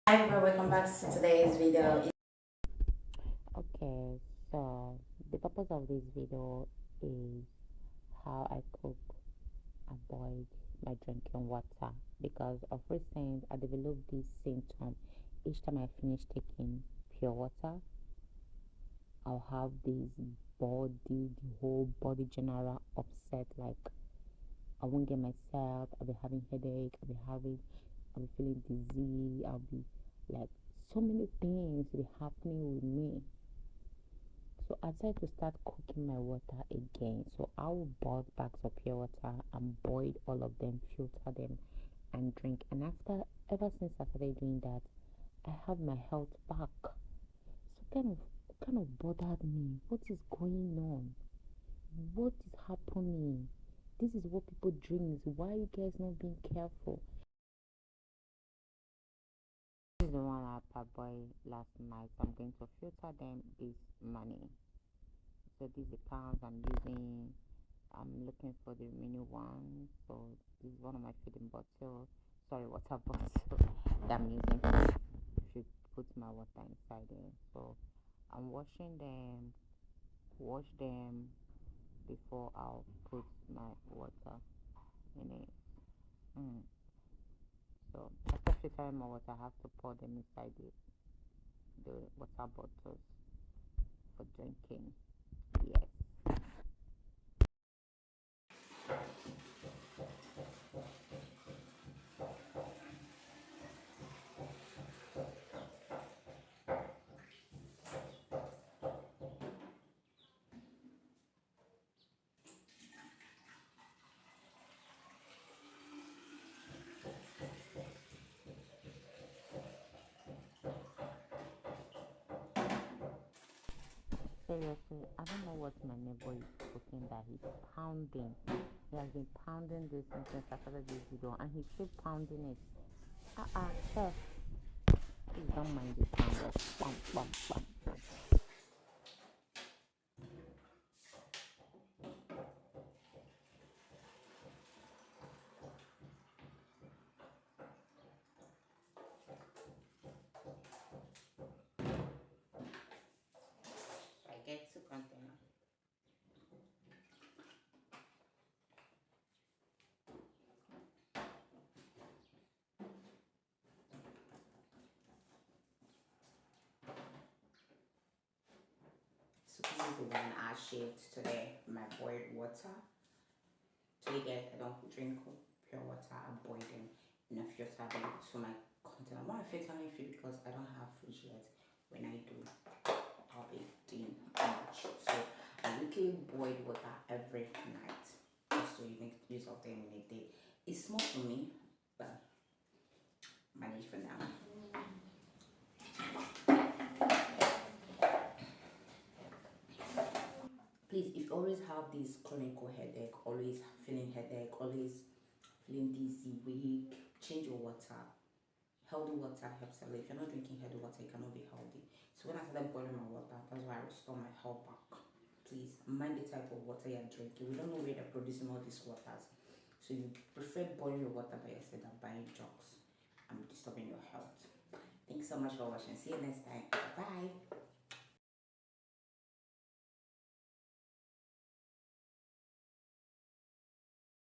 Hi everyone, welcome back to today's video. Okay, so the purpose of this video is how I cook avoid my drinking water because of recent I developed this symptom. Each time I finish taking pure water, I'll have this the whole body general upset. Like I won't get myself. I'll be having headache. I'll be feeling dizzy. I'll be like so many things will be happening with me. So I decided to start cooking my water again. So I will boil bags of pure water and boil all of them, filter them, and drink. And ever since I started doing that, I have my health back. So kind of bothered me. What is going on? What is happening? This is what people drink. Why are you guys not being careful? This is the one I parboiled last night. I'm going to filter them this morning. So these are pounds I'm using. I'm looking for the mini one. So this is one of my feeding bottle. Sorry, water bottle that I'm using to put my water inside there. So I'm washing them, wash them before I'll put my water in it. Mm. So after filtering my water, I have to pour them inside the water bottles for drinking. Yes. Seriously, I don't know what my neighbor is cooking that he's pounding. He has been pounding this since I started this video and he's still pounding it. Chef, please don't mind the sound of bump, bump, bump, bump. So I get two containers. So this is the one I shaved today, my boiled water. Today guys, I don't drink pure water, I boil them in a filter to my container. I'm not filtering it because I don't have fridge yet. When I do, I'll be doing much. So I literally boil water every night just so you make use of them in a day. It's small for me, but manage for now. Please, if you always have this chronic headache, always feeling headache, always feeling dizzy, weak, change your water. Healthy water helps a lot. If you're not drinking healthy water, you cannot be healthy. So when I started boiling my water, that's why I restore my health back. Please mind the type of water you're drinking. We don't know where they're producing all these waters. So you prefer boiling your water by yourself than buying jugs and disturbing your health. Thanks so much for watching. See you next time. Bye.